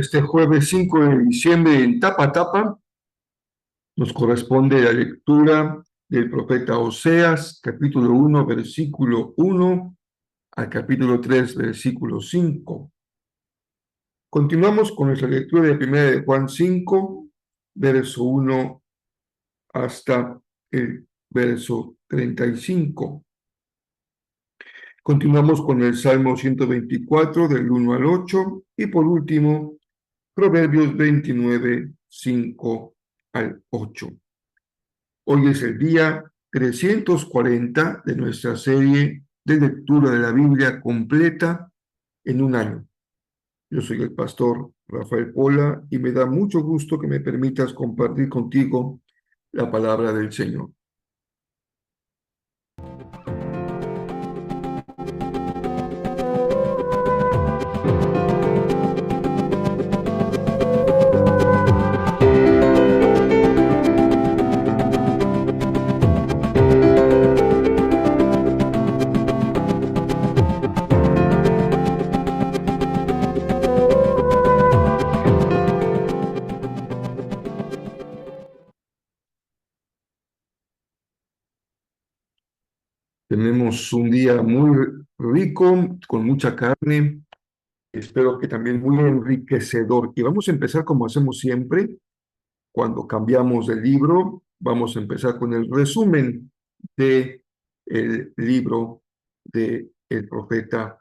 Este jueves 5 de diciembre en Tapa a Tapa nos corresponde la lectura del profeta Oseas, capítulo 1, versículo 1 al capítulo 3, versículo 5. Continuamos con nuestra lectura de 1 de Juan 5, verso 1 hasta el verso 35. Continuamos con el Salmo 124, del 1 al 8, y por último, Proverbios 29, 5 al 8. Hoy es el día 340 de nuestra serie de lectura de la Biblia completa en un año. Yo soy el pastor Rafael Pola y me da mucho gusto que me permitas compartir contigo la palabra del Señor. Tenemos un día muy rico, con mucha carne, espero que también muy enriquecedor. Y vamos a empezar como hacemos siempre, cuando cambiamos de libro, vamos a empezar con el resumen del libro del profeta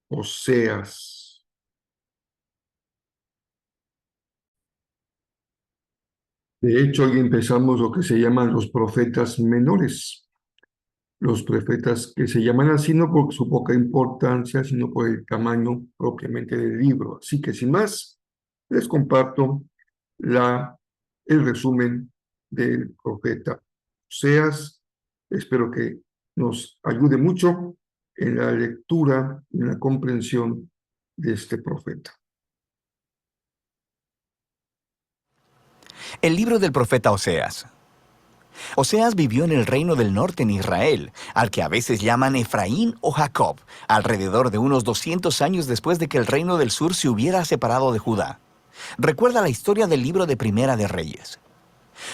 Oseas. De hecho, hoy empezamos lo que se llaman los profetas menores. Los profetas que se llaman así no por su poca importancia, sino por el tamaño propiamente del libro. Así que sin más, les comparto el resumen del profeta Oseas. Espero que nos ayude mucho en la lectura, en la comprensión de este profeta. El libro del profeta Oseas. Oseas vivió en el reino del norte en Israel, al que a veces llaman Efraín o Jacob, alrededor de unos 200 años después de que el reino del sur se hubiera separado de Judá. Recuerda la historia del libro de Primera de Reyes.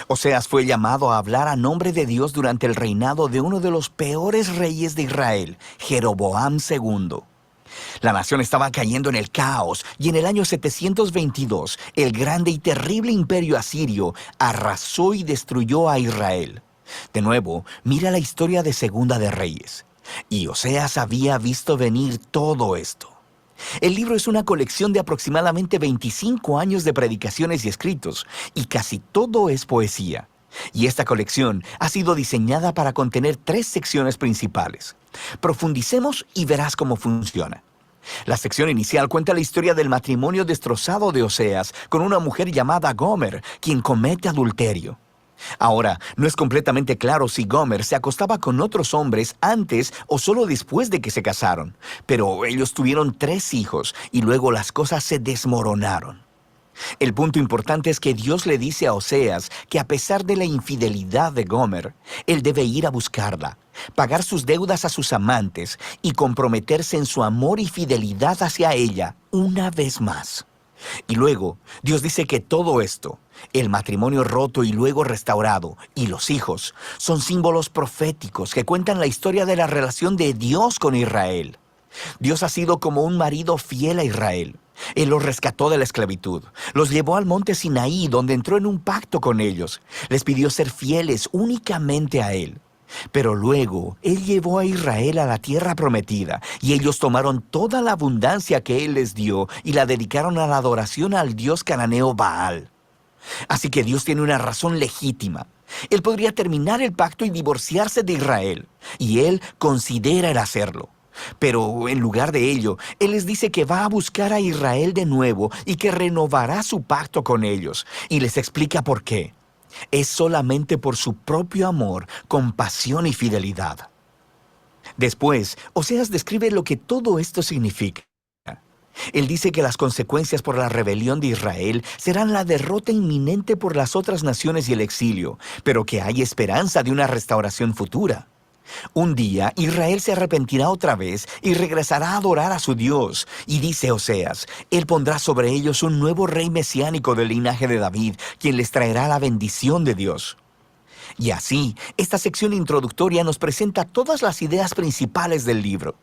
Oseas fue llamado a hablar a nombre de Dios durante el reinado de uno de los peores reyes de Israel, Jeroboam II. La nación estaba cayendo en el caos y en el año 722 el grande y terrible imperio asirio arrasó y destruyó a Israel. De nuevo, mira la historia de Segunda de Reyes. Y Oseas había visto venir todo esto. El libro es una colección de aproximadamente 25 años de predicaciones y escritos, y casi todo es poesía. Y esta colección ha sido diseñada para contener 3 secciones principales. Profundicemos y verás cómo funciona. La sección inicial cuenta la historia del matrimonio destrozado de Oseas con una mujer llamada Gomer, quien comete adulterio. Ahora, no es completamente claro si Gomer se acostaba con otros hombres antes o solo después de que se casaron, pero ellos tuvieron 3 hijos y luego las cosas se desmoronaron. El punto importante es que Dios le dice a Oseas que a pesar de la infidelidad de Gomer, él debe ir a buscarla, pagar sus deudas a sus amantes y comprometerse en su amor y fidelidad hacia ella una vez más. Y luego, Dios dice que todo esto, el matrimonio roto y luego restaurado, y los hijos, son símbolos proféticos que cuentan la historia de la relación de Dios con Israel. Dios ha sido como un marido fiel a Israel. Él los rescató de la esclavitud, los llevó al monte Sinaí, donde entró en un pacto con ellos. Les pidió ser fieles únicamente a Él. Pero luego, Él llevó a Israel a la tierra prometida, y ellos tomaron toda la abundancia que Él les dio y la dedicaron a la adoración al dios cananeo Baal. Así que Dios tiene una razón legítima. Él podría terminar el pacto y divorciarse de Israel, y Él considera el hacerlo. Pero en lugar de ello, Él les dice que va a buscar a Israel de nuevo y que renovará su pacto con ellos, y les explica por qué. Es solamente por su propio amor, compasión y fidelidad. Después, Oseas describe lo que todo esto significa. Él dice que las consecuencias por la rebelión de Israel serán la derrota inminente por las otras naciones y el exilio, pero que hay esperanza de una restauración futura. Un día Israel se arrepentirá otra vez y regresará a adorar a su Dios. Y dice Oseas, Él pondrá sobre ellos un nuevo rey mesiánico del linaje de David, quien les traerá la bendición de Dios. Y así, esta sección introductoria nos presenta todas las ideas principales del libro.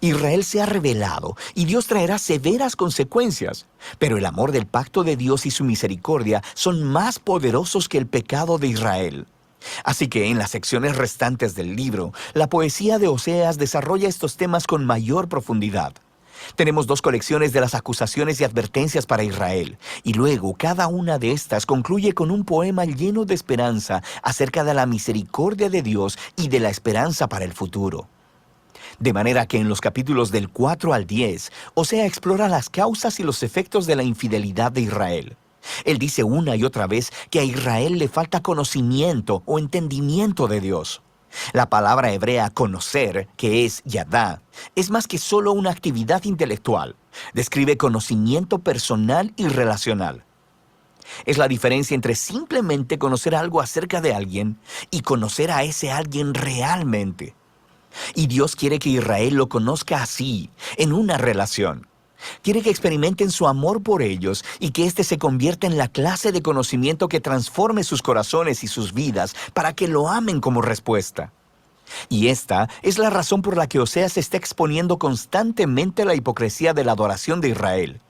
Israel se ha rebelado y Dios traerá severas consecuencias, pero el amor del pacto de Dios y su misericordia son más poderosos que el pecado de Israel. Así que en las secciones restantes del libro, la poesía de Oseas desarrolla estos temas con mayor profundidad. Tenemos 2 colecciones de las acusaciones y advertencias para Israel, y luego cada una de estas concluye con un poema lleno de esperanza acerca de la misericordia de Dios y de la esperanza para el futuro. De manera que en los capítulos del 4 al 10, Osea explora las causas y los efectos de la infidelidad de Israel. Él dice una y otra vez que a Israel le falta conocimiento o entendimiento de Dios. La palabra hebrea conocer, que es yadá, es más que solo una actividad intelectual. Describe conocimiento personal y relacional. Es la diferencia entre simplemente conocer algo acerca de alguien y conocer a ese alguien realmente. Y Dios quiere que Israel lo conozca así, en una relación. Quiere que experimenten su amor por ellos y que éste se convierta en la clase de conocimiento que transforme sus corazones y sus vidas para que lo amen como respuesta. Y esta es la razón por la que Oseas está exponiendo constantemente la hipocresía de la adoración de Israel.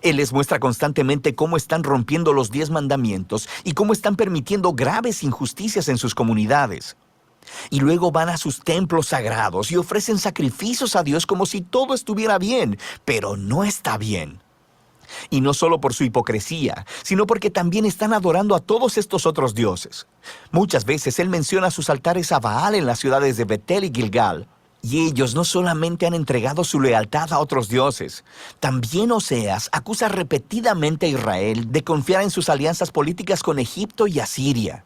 Él les muestra constantemente cómo están rompiendo los 10 mandamientos y cómo están permitiendo graves injusticias en sus comunidades. Y luego van a sus templos sagrados y ofrecen sacrificios a Dios como si todo estuviera bien, pero no está bien. Y no solo por su hipocresía, sino porque también están adorando a todos estos otros dioses. Muchas veces él menciona sus altares a Baal en las ciudades de Betel y Gilgal. Y ellos no solamente han entregado su lealtad a otros dioses, también Oseas acusa repetidamente a Israel de confiar en sus alianzas políticas con Egipto y Asiria.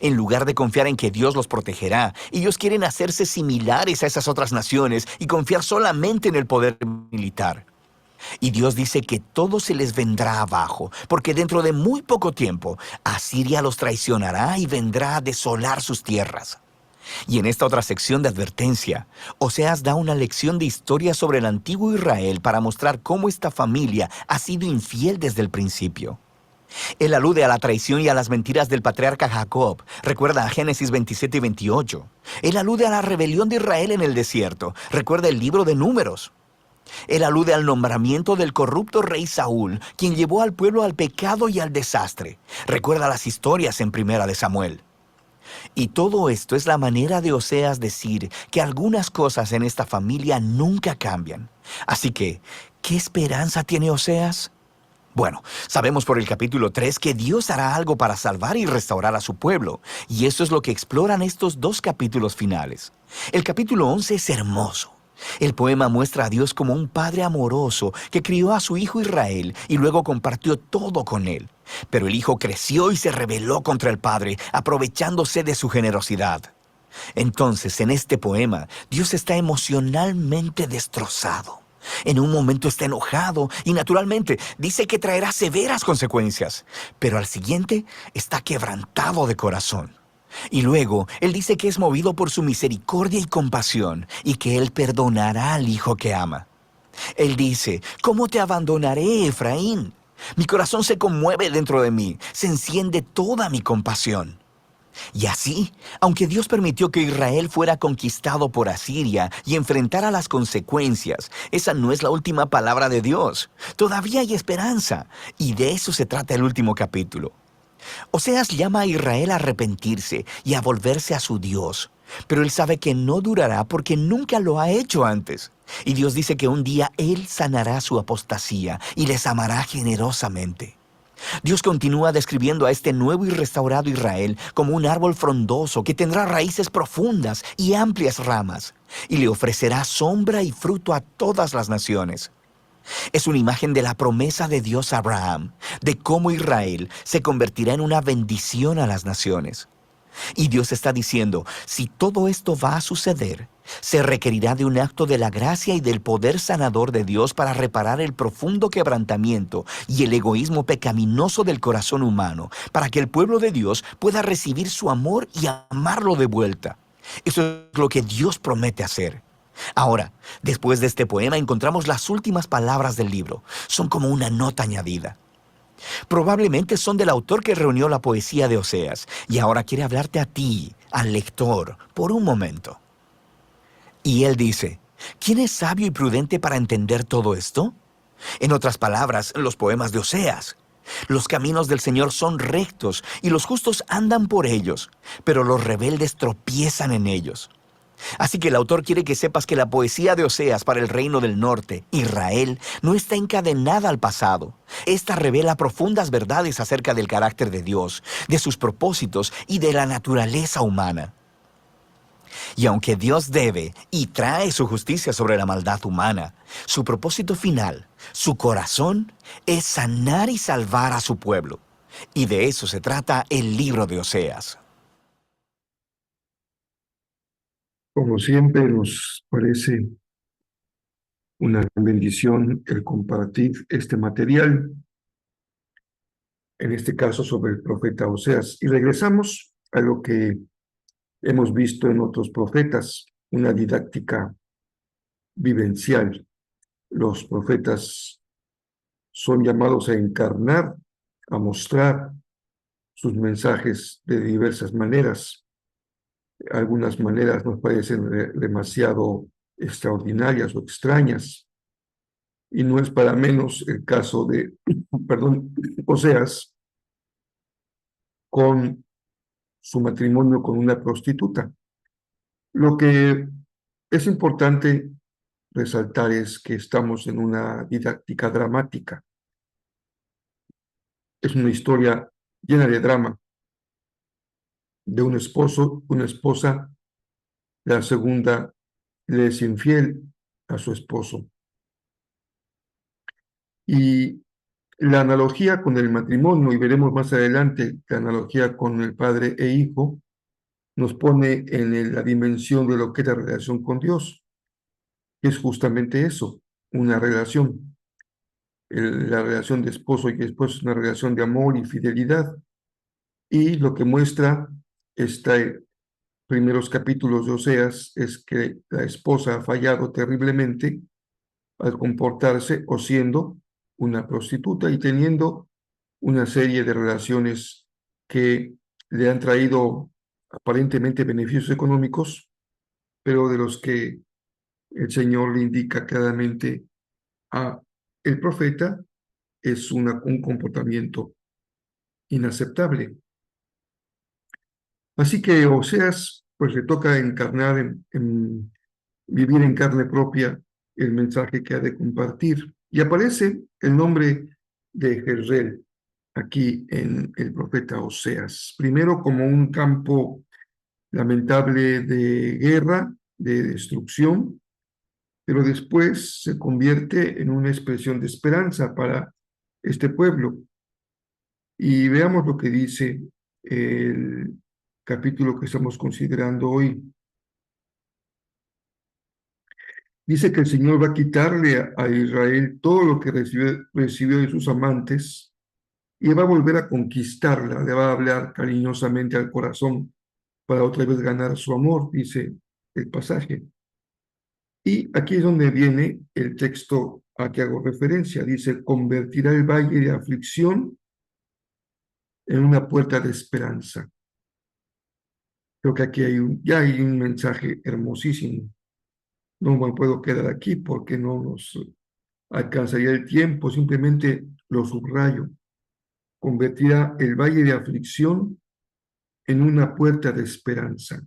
En lugar de confiar en que Dios los protegerá, ellos quieren hacerse similares a esas otras naciones y confiar solamente en el poder militar. Y Dios dice que todo se les vendrá abajo, porque dentro de muy poco tiempo, Asiria los traicionará y vendrá a desolar sus tierras. Y en esta otra sección de advertencia, Oseas da una lección de historia sobre el antiguo Israel para mostrar cómo esta familia ha sido infiel desde el principio. Él alude a la traición y a las mentiras del patriarca Jacob. Recuerda a Génesis 27 y 28. Él alude a la rebelión de Israel en el desierto. Recuerda el libro de Números. Él alude al nombramiento del corrupto rey Saúl, quien llevó al pueblo al pecado y al desastre. Recuerda las historias en Primera de Samuel. Y todo esto es la manera de Oseas decir que algunas cosas en esta familia nunca cambian. Así que, ¿qué esperanza tiene Oseas? Bueno, sabemos por el capítulo 3 que Dios hará algo para salvar y restaurar a su pueblo, y eso es lo que exploran estos 2 capítulos finales. El capítulo 11 es hermoso. El poema muestra a Dios como un padre amoroso que crió a su hijo Israel y luego compartió todo con él. Pero el hijo creció y se rebeló contra el padre, aprovechándose de su generosidad. Entonces, en este poema, Dios está emocionalmente destrozado. En un momento está enojado y naturalmente dice que traerá severas consecuencias, pero al siguiente está quebrantado de corazón. Y luego él dice que es movido por su misericordia y compasión y que él perdonará al hijo que ama. Él dice, ¿cómo te abandonaré, Efraín? Mi corazón se conmueve dentro de mí, se enciende toda mi compasión. Y así, aunque Dios permitió que Israel fuera conquistado por Asiria y enfrentara las consecuencias, esa no es la última palabra de Dios. Todavía hay esperanza, y de eso se trata el último capítulo. Oseas llama a Israel a arrepentirse y a volverse a su Dios, pero él sabe que no durará porque nunca lo ha hecho antes. Y Dios dice que un día él sanará su apostasía y les amará generosamente. Dios continúa describiendo a este nuevo y restaurado Israel como un árbol frondoso que tendrá raíces profundas y amplias ramas, y le ofrecerá sombra y fruto a todas las naciones. Es una imagen de la promesa de Dios a Abraham, de cómo Israel se convertirá en una bendición a las naciones. Y Dios está diciendo, si todo esto va a suceder, se requerirá de un acto de la gracia y del poder sanador de Dios para reparar el profundo quebrantamiento y el egoísmo pecaminoso del corazón humano, para que el pueblo de Dios pueda recibir su amor y amarlo de vuelta. Eso es lo que Dios promete hacer. Ahora, después de este poema encontramos las últimas palabras del libro. Son como una nota añadida. Probablemente son del autor que reunió la poesía de Oseas y ahora quiere hablarte a ti, al lector, por un momento. Y él dice, ¿quién es sabio y prudente para entender todo esto? En otras palabras, los poemas de Oseas. Los caminos del Señor son rectos y los justos andan por ellos, pero los rebeldes tropiezan en ellos. Así que el autor quiere que sepas que la poesía de Oseas para el reino del norte, Israel, no está encadenada al pasado. Esta revela profundas verdades acerca del carácter de Dios, de sus propósitos y de la naturaleza humana. Y aunque Dios debe y trae su justicia sobre la maldad humana, su propósito final, su corazón, es sanar y salvar a su pueblo. Y de eso se trata el libro de Oseas. Como siempre, nos parece una gran bendición el compartir este material, en este caso sobre el profeta Oseas. Y regresamos a lo que hemos visto en otros profetas, una didáctica vivencial. Los profetas son llamados a encarnar, a mostrar sus mensajes de diversas maneras. Algunas maneras nos parecen demasiado extraordinarias o extrañas, y no es para menos el caso de, perdón, Oseas con su matrimonio con una prostituta. Lo que es importante resaltar es que estamos en una didáctica dramática. Es una historia llena de drama, de un esposo, una esposa, la segunda le es infiel a su esposo. Y la analogía con el matrimonio, y veremos más adelante la analogía con el padre e hijo, nos pone en la dimensión de lo que es la relación con Dios, que es justamente eso, una relación. La relación de esposo y esposo es una relación de amor y fidelidad. Y lo que muestra estos primeros capítulos de Oseas es que la esposa ha fallado terriblemente al comportarse o siendo una prostituta y teniendo una serie de relaciones que le han traído aparentemente beneficios económicos, pero de los que el Señor le indica claramente a el profeta es un comportamiento inaceptable. Así que Oseas, pues le toca encarnar, vivir en carne propia el mensaje que ha de compartir. Y aparece el nombre de Jezreel aquí en el profeta Oseas. Primero como un campo lamentable de guerra, de destrucción, pero después se convierte en una expresión de esperanza para este pueblo. Y veamos lo que dice el capítulo que estamos considerando hoy. Dice que el Señor va a quitarle a Israel todo lo que recibió de sus amantes y va a volver a conquistarla, le va a hablar cariñosamente al corazón para otra vez ganar su amor, dice el pasaje. Y aquí es donde viene el texto a que hago referencia. Dice, convertirá el valle de aflicción en una puerta de esperanza. Creo que aquí ya hay un mensaje hermosísimo. No me puedo quedar aquí porque no nos alcanzaría el tiempo, simplemente lo subrayo. Convertirá el valle de aflicción en una puerta de esperanza.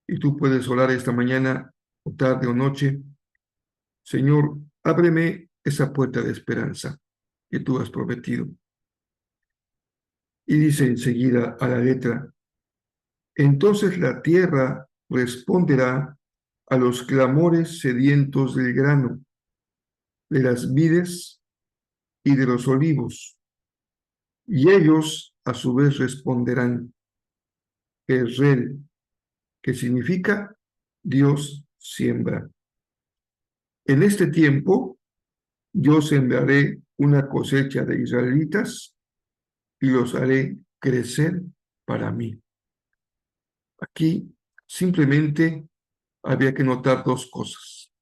Y tú puedes orar esta mañana o tarde o noche, Señor, ábreme esa puerta de esperanza que tú has prometido. Y dice enseguida a la letra, entonces la tierra responderá a los clamores sedientos del grano, de las vides y de los olivos, y ellos a su vez responderán, Jezreel, que significa Dios siembra. En este tiempo yo sembraré una cosecha de israelitas y los haré crecer para mí. Aquí Simplemente había que notar dos cosas,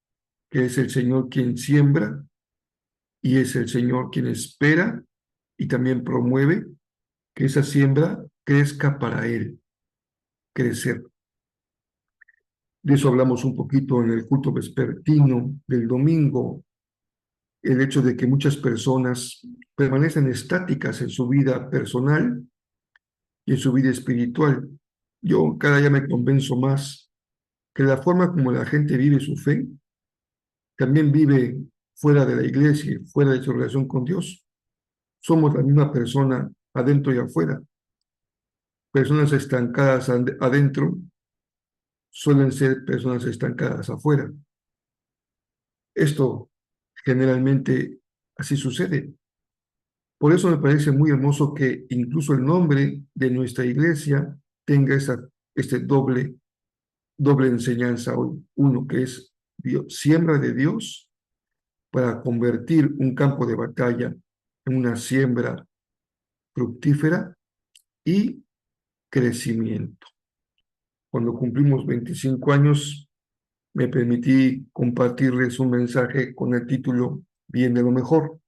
que es el Señor quien siembra y es el Señor quien espera y también promueve que esa siembra crezca para Él, crecer. De eso hablamos un poquito en el culto vespertino del domingo, el hecho de que muchas personas permanecen estáticas en su vida personal y en su vida espiritual. Yo cada día me convenzo más que la forma como la gente vive su fe, también vive fuera de la iglesia, fuera de su relación con Dios. Somos la misma persona adentro y afuera. Personas estancadas adentro suelen ser personas estancadas afuera. Esto generalmente así sucede. Por eso me parece muy hermoso que incluso el nombre de nuestra iglesia tenga este doble enseñanza hoy. Uno que es Dios, siembra de Dios para convertir un campo de batalla en una siembra fructífera y crecimiento. Cuando cumplimos 25 años, me permití compartirles un mensaje con el título Bien de lo mejor.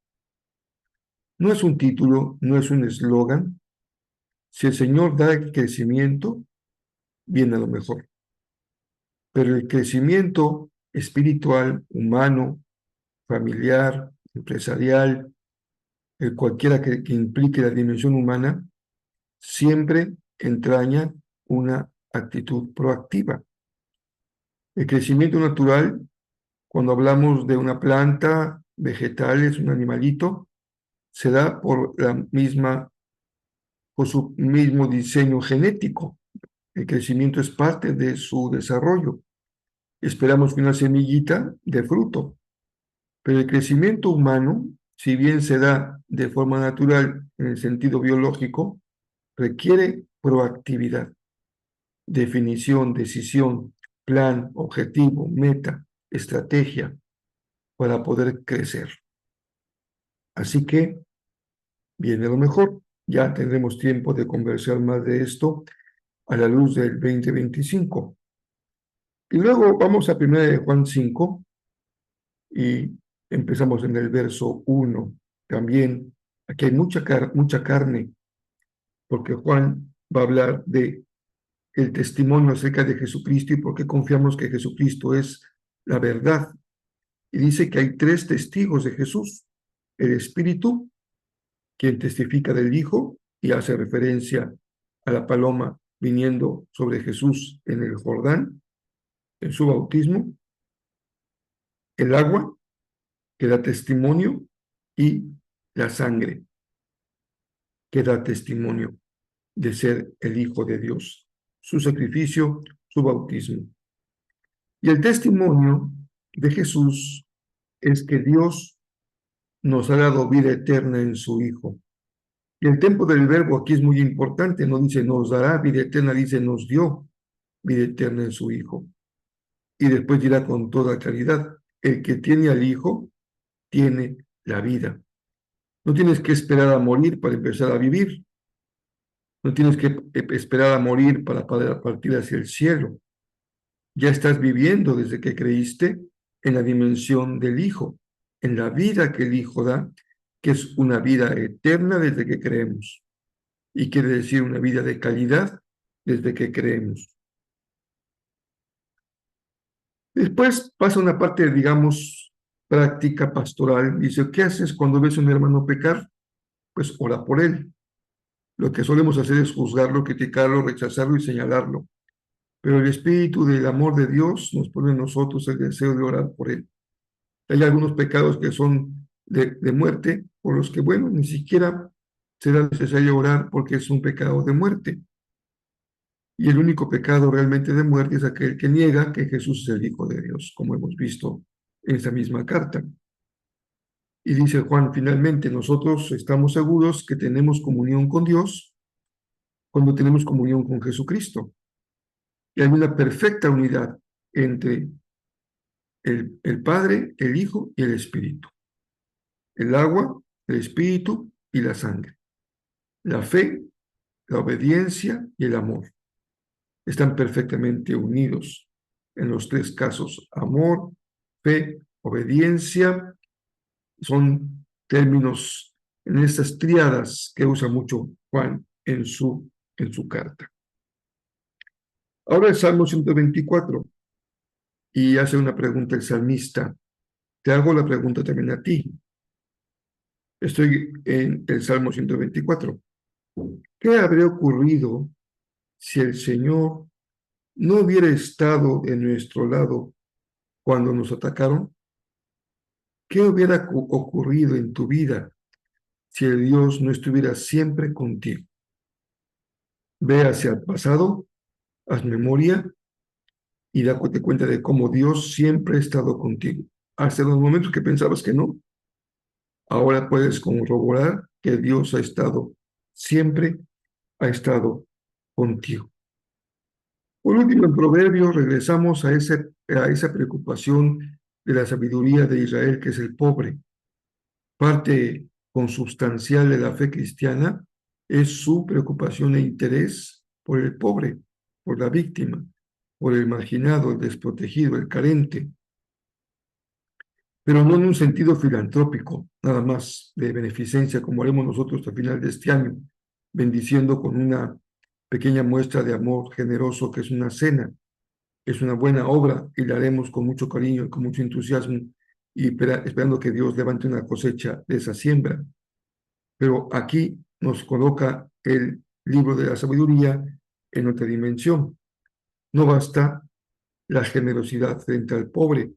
No es un título, no es un eslogan. Si el Señor da el crecimiento, viene lo mejor. Pero el crecimiento espiritual, humano, familiar, empresarial, el cualquiera que implique la dimensión humana, siempre entraña una actitud proactiva. El crecimiento natural, cuando hablamos de una planta, vegetales, un animalito, se da por su mismo diseño genético. El crecimiento es parte de su desarrollo. Esperamos que una semillita de fruto, pero el crecimiento humano, si bien se da de forma natural en el sentido biológico, requiere proactividad, definición, decisión, plan, objetivo, meta, estrategia para poder crecer. Así que viene lo mejor. Ya tendremos tiempo de conversar más de esto a la luz del 2025. Y luego vamos a 1 de Juan 5 y empezamos en el verso 1. También aquí hay mucha carne, porque Juan va a hablar de el testimonio acerca de Jesucristo y por qué confiamos que Jesucristo es la verdad. Y dice que hay tres testigos de Jesús: el Espíritu, quien testifica del Hijo y hace referencia a la paloma viniendo sobre Jesús en el Jordán, en su bautismo; el agua, que da testimonio; y la sangre, que da testimonio de ser el Hijo de Dios, su sacrificio, su bautismo. Y el testimonio de Jesús es que Dios nos ha dado vida eterna en su Hijo. Y el tiempo del verbo aquí es muy importante, no dice nos dará vida eterna, dice nos dio vida eterna en su Hijo. Y después dirá con toda claridad, el que tiene al Hijo tiene la vida. No tienes que esperar a morir para empezar a vivir. No tienes que esperar a morir para poder partir hacia el cielo. Ya estás viviendo desde que creíste en la dimensión del Hijo, en la vida que el Hijo da, que es una vida eterna desde que creemos. Y quiere decir una vida de calidad desde que creemos. Después pasa una parte, digamos, práctica pastoral. Dice, ¿qué haces cuando ves a un hermano pecar? Pues ora por él. Lo que solemos hacer es juzgarlo, criticarlo, rechazarlo y señalarlo. Pero el Espíritu del amor de Dios nos pone en nosotros el deseo de orar por él. Hay algunos pecados que son de muerte, por los que, bueno, ni siquiera será necesario orar porque es un pecado de muerte. Y el único pecado realmente de muerte es aquel que niega que Jesús es el Hijo de Dios, como hemos visto en esa misma carta. Y dice Juan, finalmente, nosotros estamos seguros que tenemos comunión con Dios cuando tenemos comunión con Jesucristo. Y hay una perfecta unidad entre el Padre, el Hijo y el Espíritu. El agua, el Espíritu y la sangre. La fe, la obediencia y el amor. están perfectamente unidos en los tres casos: amor, fe, obediencia. Son términos en estas tríadas que usa mucho Juan en su carta. Ahora el Salmo 124, y hace una pregunta el salmista. Te hago la pregunta también a ti. Estoy en el Salmo 124. ¿Qué habría ocurrido si el Señor no hubiera estado de nuestro lado cuando nos atacaron? ¿Qué hubiera ocurrido en tu vida si el Dios no estuviera siempre contigo? Ve hacia el pasado, haz memoria y date cuenta de cómo Dios siempre ha estado contigo. Hasta los momentos que pensabas que no, ahora puedes corroborar que Dios siempre ha estado contigo. Por último, en Proverbios regresamos a esa preocupación de la sabiduría de Israel, que es el pobre. Parte consubstancial de la fe cristiana es su preocupación e interés por el pobre, por la víctima, por el marginado, el desprotegido, el carente, pero no en un sentido filantrópico, nada más de beneficencia, como haremos nosotros al final de este año, bendiciendo con una pequeña muestra de amor generoso que es una cena. Es una buena obra y la haremos con mucho cariño y con mucho entusiasmo y esperando que Dios levante una cosecha de esa siembra. Pero aquí nos coloca el libro de la sabiduría en otra dimensión. No basta la generosidad frente al pobre.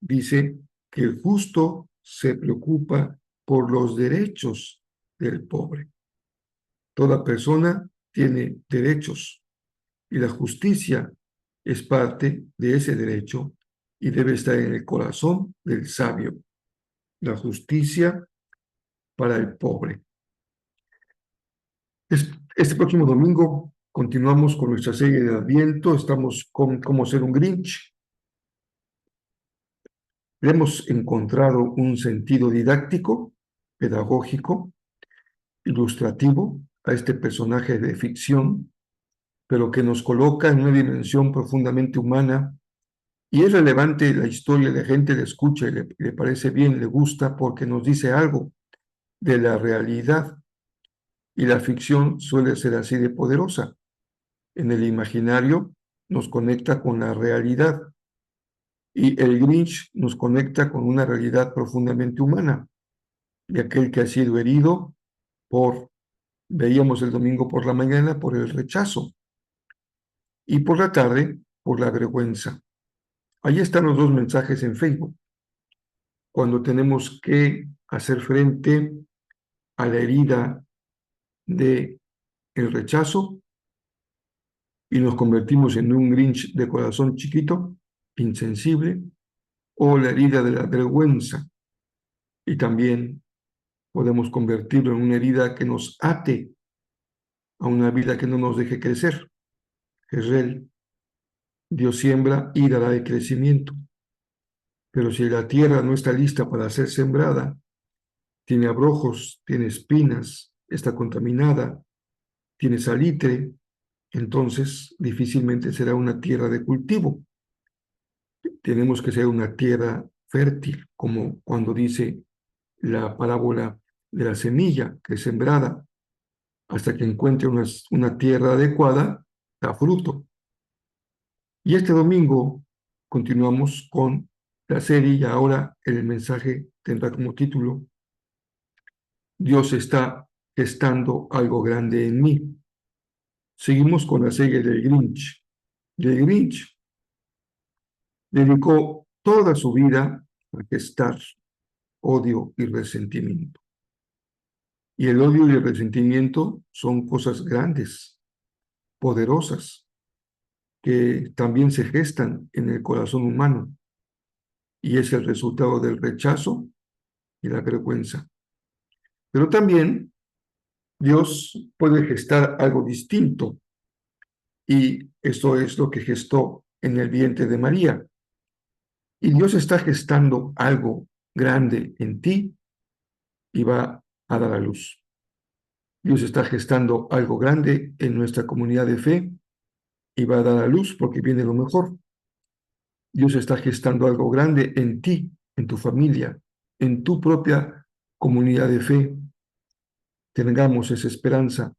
Dice que el justo se preocupa por los derechos del pobre. Toda persona tiene derechos y la justicia es parte de ese derecho y debe estar en el corazón del sabio. La justicia para el pobre. Este próximo domingo continuamos con nuestra serie de Adviento. Estamos con Cómo ser un Grinch. Le hemos encontrado un sentido didáctico, pedagógico, ilustrativo a este personaje de ficción, pero que nos coloca en una dimensión profundamente humana. Y es relevante la historia, la gente le escucha y le parece bien, le gusta, porque nos dice algo de la realidad. Y la ficción suele ser así de poderosa. En el imaginario nos conecta con la realidad y el Grinch nos conecta con una realidad profundamente humana, de aquel que ha sido herido veíamos el domingo por la mañana, por el rechazo y por la tarde por la vergüenza. Ahí están los dos mensajes en Facebook. Cuando tenemos que hacer frente a la herida de el rechazo y nos convertimos en un Grinch de corazón chiquito, insensible, o la herida de la vergüenza. Y también podemos convertirlo en una herida que nos ate a una vida que no nos deje crecer. Jezreel, Dios siembra y dará el crecimiento. Pero si la tierra no está lista para ser sembrada, tiene abrojos, tiene espinas, está contaminada, tiene salitre, entonces difícilmente será una tierra de cultivo. Tenemos que ser una tierra fértil, como cuando dice la parábola de la semilla que es sembrada hasta que encuentre una tierra adecuada, da fruto. Y este domingo continuamos con la serie y ahora el mensaje tendrá como título: Dios está gestando algo grande en mí. Seguimos con la serie del Grinch. El Grinch dedicó toda su vida a gestar odio y resentimiento. Y el odio y el resentimiento son cosas grandes, poderosas, que también se gestan en el corazón humano y es el resultado del rechazo y la vergüenza. Pero también Dios puede gestar algo distinto y esto es lo que gestó en el vientre de María. Y Dios está gestando algo grande en ti y va a dar a luz. Dios está gestando algo grande en nuestra comunidad de fe y va a dar a luz porque viene lo mejor. Dios está gestando algo grande en ti, en tu familia, en tu propia comunidad de fe. Tengamos esa esperanza,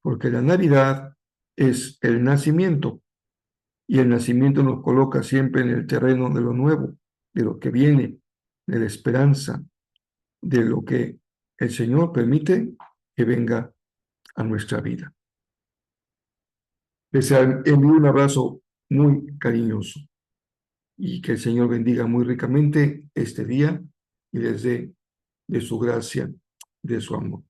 porque la Navidad es el nacimiento, y el nacimiento nos coloca siempre en el terreno de lo nuevo, de lo que viene, de la esperanza, de lo que el Señor permite que venga a nuestra vida. Les envío un abrazo muy cariñoso y que el Señor bendiga muy ricamente este día y les dé de su gracia, de su amor.